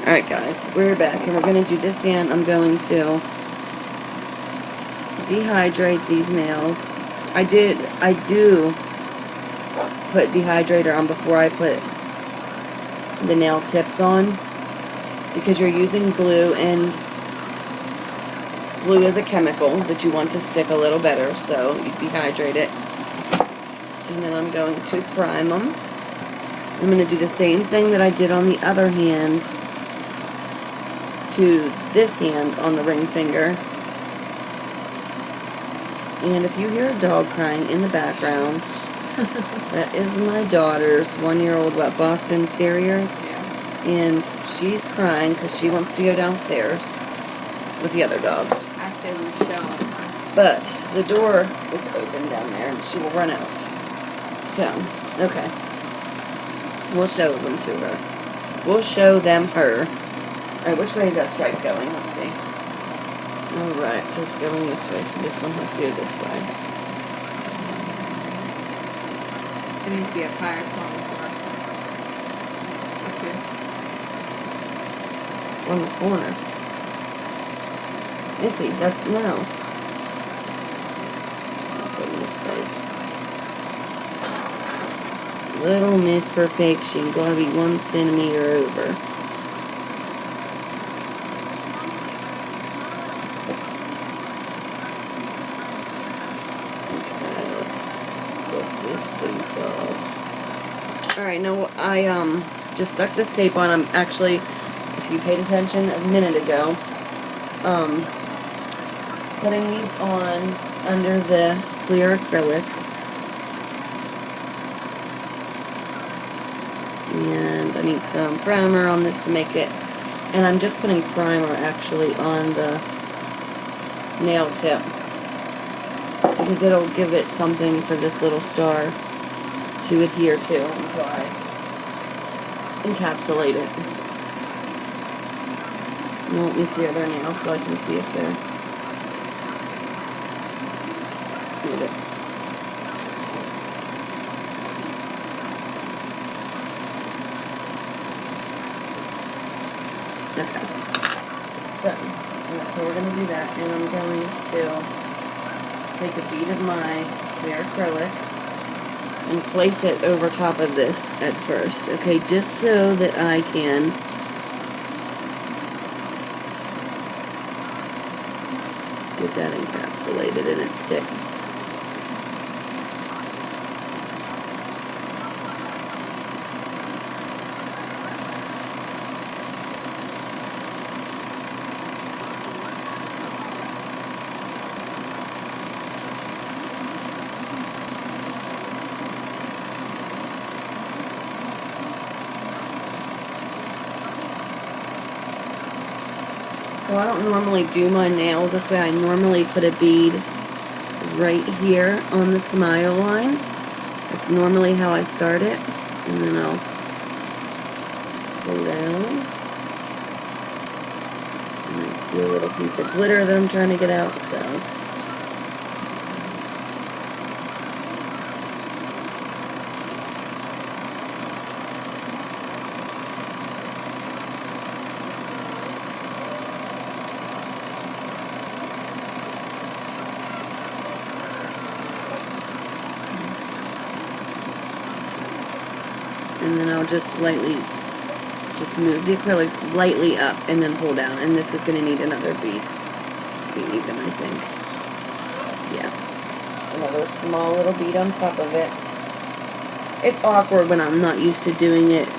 Alright guys, we're back and we're going to do this hand. I'm going to dehydrate these nails. I do put dehydrator on before I put the nail tips on, because you're using glue, and glue is a chemical that you want to stick a little better, so you dehydrate it. And then I'm going to prime them. I'm going to do the same thing that I did on the other hand to this hand on the ring finger. And if you hear a dog crying in the background, that is my daughter's 1-year-old Boston Terrier. Yeah. And she's crying because she wants to go downstairs with the other dog. I say we show her. But the door is open down there and she will run out. So, okay. We'll show them to her. We'll show them her. Alright, which way is that stripe going? Let's see. Alright, so it's going this way, so this one has to go this way. It needs to be up higher, it's on the floor. Okay. It's on the corner. Missy, that's, no. For goodness sake. Little Miss Perfection, gotta be 1 centimeter over. Alright, now I just stuck this tape on. I'm actually, if you paid attention a minute ago, putting these on under the clear acrylic. And I need some primer on this to make it, and I'm just putting primer actually on the nail tip, because it'll give it something for this little star to adhere to until I encapsulate it. And let me see other nails so I can see if they're made it. Okay. So that's how we're going to do that, and I'm going to just take a bead of my clear acrylic and place it over top of this at first, okay, just so that I can get that encapsulated and it sticks. So I don't normally do my nails this way. I normally put a bead right here on the smile line. That's normally how I start it. And then I'll pull down. And I see a little piece of glitter that I'm trying to get out, so. And then I'll just slightly, just move the acrylic lightly up and then pull down. And this is going to need another bead to be even, I think. Yeah. Another small little bead on top of it. It's awkward when I'm not used to doing it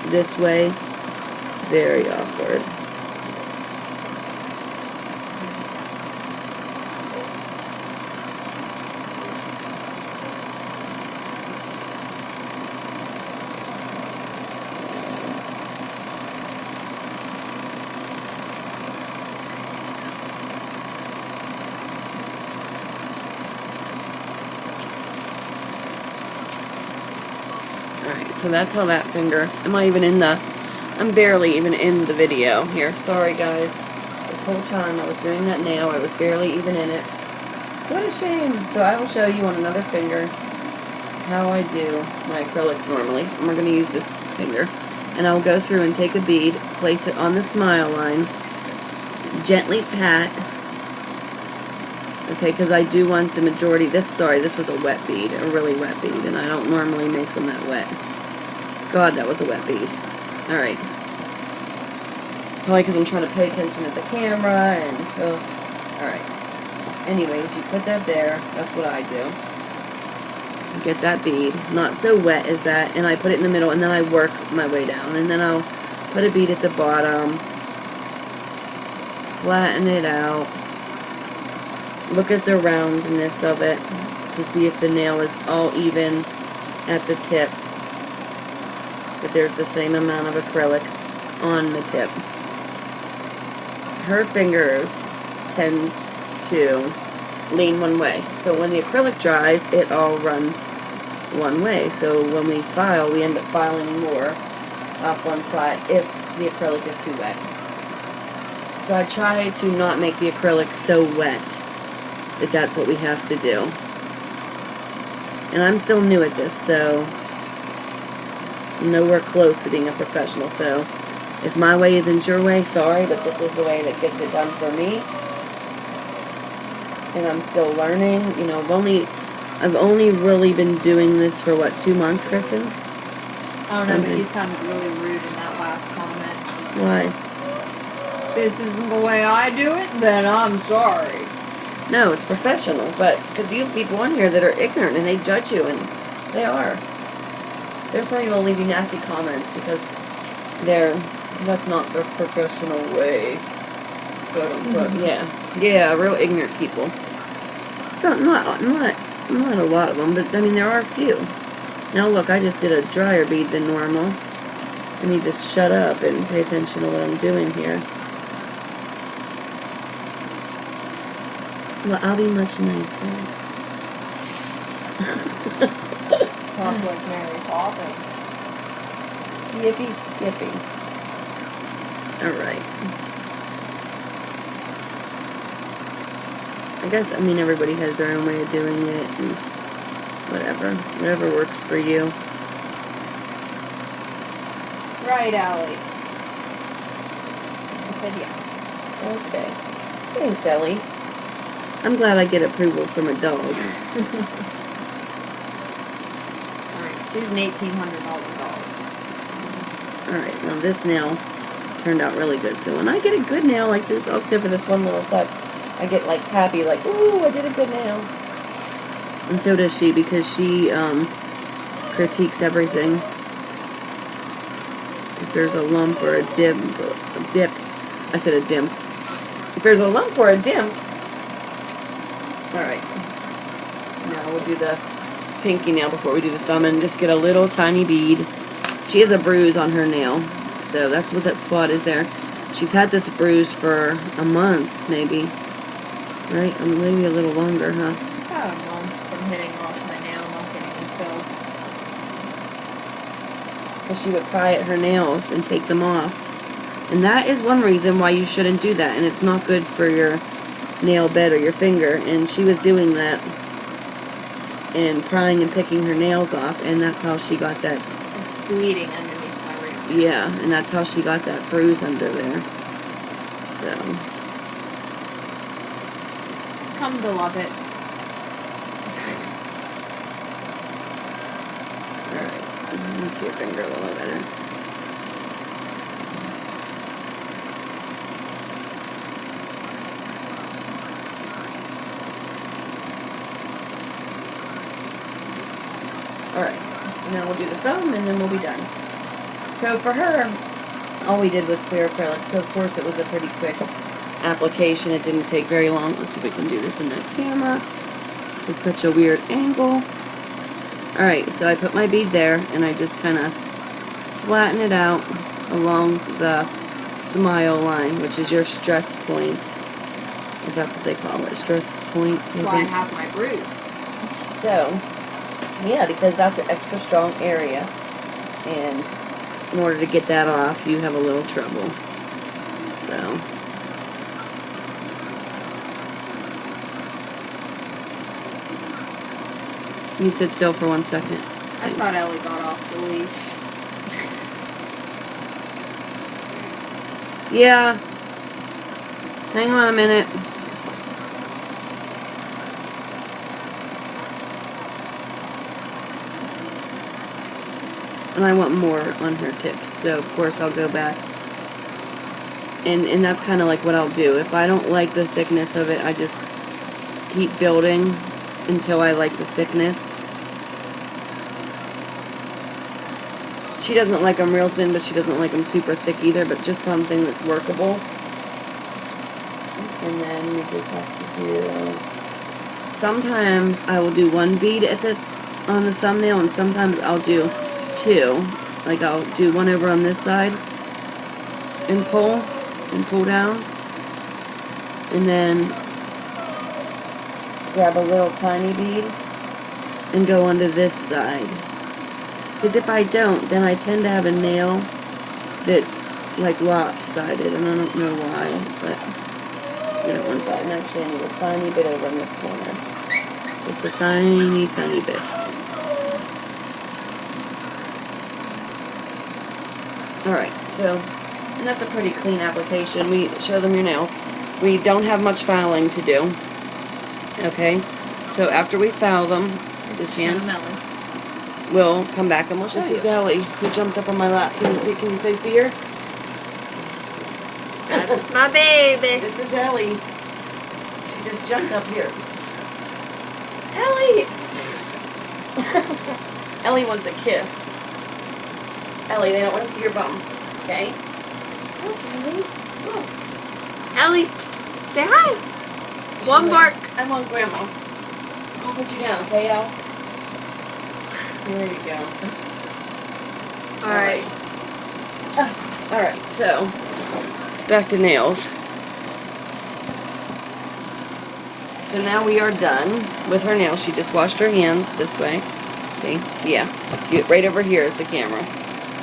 this way. It's very awkward. Alright, so that's how that finger, I'm barely even in the video here. Sorry guys. This whole time I was doing that nail, I was barely even in it. What a shame. So I will show you on another finger how I do my acrylics normally. And we're going to use this finger. and I'll go through and take a bead, place it on the smile line, gently pat. Okay, because I do want the majority. This was a wet bead, a really wet bead, and I don't normally make them that wet. God, that was a wet bead. All right. Probably because I'm trying to pay attention to the camera and, all right. Anyways, you put that there. That's what I do. Get that bead, not so wet as that, and I put it in the middle, and then I work my way down, and then I'll put a bead at the bottom, flatten it out, look at the roundness of it to see if the nail is all even at the tip, but there's the same amount of acrylic on the tip. Her fingers tend to lean one way, so when the acrylic dries, it all runs one way. So when we file, we end up filing more off one side if the acrylic is too wet. So I try to not make the acrylic so wet that that's what we have to do. And I'm still new at this, so I'm nowhere close to being a professional. So if my way isn't your way, sorry, but this is the way that gets it done for me. And I'm still learning. You know, I've only really been doing this for what, 2 months, Kristen? I don't know, but you sounded really rude in that last comment. Why? This isn't the way I do it, then I'm sorry. No, it's professional, but because you have people on here that are ignorant and they judge you, and they are. There's some people who leave you nasty comments because that's not their professional way. Quote unquote. Yeah, real ignorant people. So not a lot of them, but I mean there are a few. Now look, I just did a drier bead than normal. I need to shut up and pay attention to what I'm doing here. Well, I'll be much nicer. Talk like Mary Poppins. Yippee skippy. Alright. I guess, I mean, everybody has their own way of doing it, and whatever works for you. Right, Allie. I said yeah. Okay. Thanks, Ellie. I'm glad I get approval from a dog. Alright, she's an $1,800 dog. Alright, now this nail turned out really good. So when I get a good nail like this, except for this one little side, I get like happy, like, ooh, I did a good nail. And so does she, because she critiques everything. If there's a lump or a dip, I said a dimp. If there's a lump or a dimp, alright. Now we'll do the pinky nail before we do the thumb, and just get a little tiny bead. She has a bruise on her nail, so that's what that spot is there. She's had this bruise for a month, maybe. Right? Maybe a little longer, huh? About a month from hitting off my nail, not getting it filled. Because she would pry at her nails and take them off. And that is one reason why you shouldn't do that. And it's not good for your nail bed or your finger. And she was doing that and prying and picking her nails off. And that's how she got that. It's bleeding underneath my ring. Yeah, and that's how she got that bruise under there. So. Come to love it. Alright, let me see your finger a little better. Alright, so now we'll do the thumb and then we'll be done. So for her, all we did was clear acrylic, so of course it was a pretty quick application. It didn't take very long. Let's see if we can do this in the camera. This is such a weird angle. Alright, so I put my bead there and I just kind of flatten it out along the smile line, which is your stress point, if that's what they call it, stress point. That's why I have my bruise. So, yeah, because that's an extra strong area, and in order to get that off, you have a little trouble. So. You sit still for 1 second. I thought Ellie got off the leash. Yeah. Hang on a minute. And I want more on her tips, so of course I'll go back. And that's kind of like what I'll do. If I don't like the thickness of it, I just keep building until I like the thickness. She doesn't like them real thin, but she doesn't like them super thick either, but just something that's workable. And then we just have to do... Sometimes I will do one bead on the thumbnail, and sometimes I'll do 2. Like I'll do one over on this side and pull down, and then grab a little tiny bead and go onto this side. Because if I don't, then I tend to have a nail that's like lopsided, and I don't know why, but we don't want that. And actually I need a tiny bit over in this corner. Just a tiny, tiny bit. Alright, so, and that's a pretty clean application. We show them your nails. We don't have much filing to do. Okay, so after we file them, this hand, we'll come back and we'll show you. This is Ellie, who jumped up on my lap. Can you see her? That's my baby. This is Ellie. She just jumped up here. Ellie! Ellie wants a kiss. Ellie, they don't want to see your bum. Okay? Look, Ellie. Look. Ellie, say hi. One bark. I want Grandma. I'll put you down, okay, Al? There you go. Alright. Alright, so, back to nails. So now we are done with her nails. She just washed her hands this way. See? Yeah. Right over here is the camera.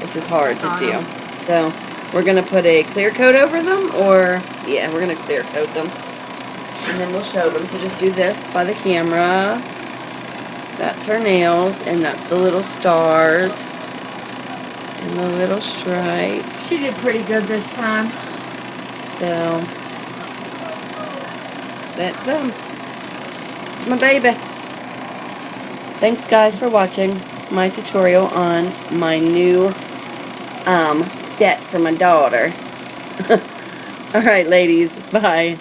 This is hard to do. So, we're going to put a clear coat over them, or, yeah, we're going to clear coat them. And then we'll show them. So just do this by the camera. That's her nails, and that's the little stars. And the little stripe. She did pretty good this time. So, that's them. It's my baby. Thanks guys for watching my tutorial on my new set for my daughter. Alright ladies, bye.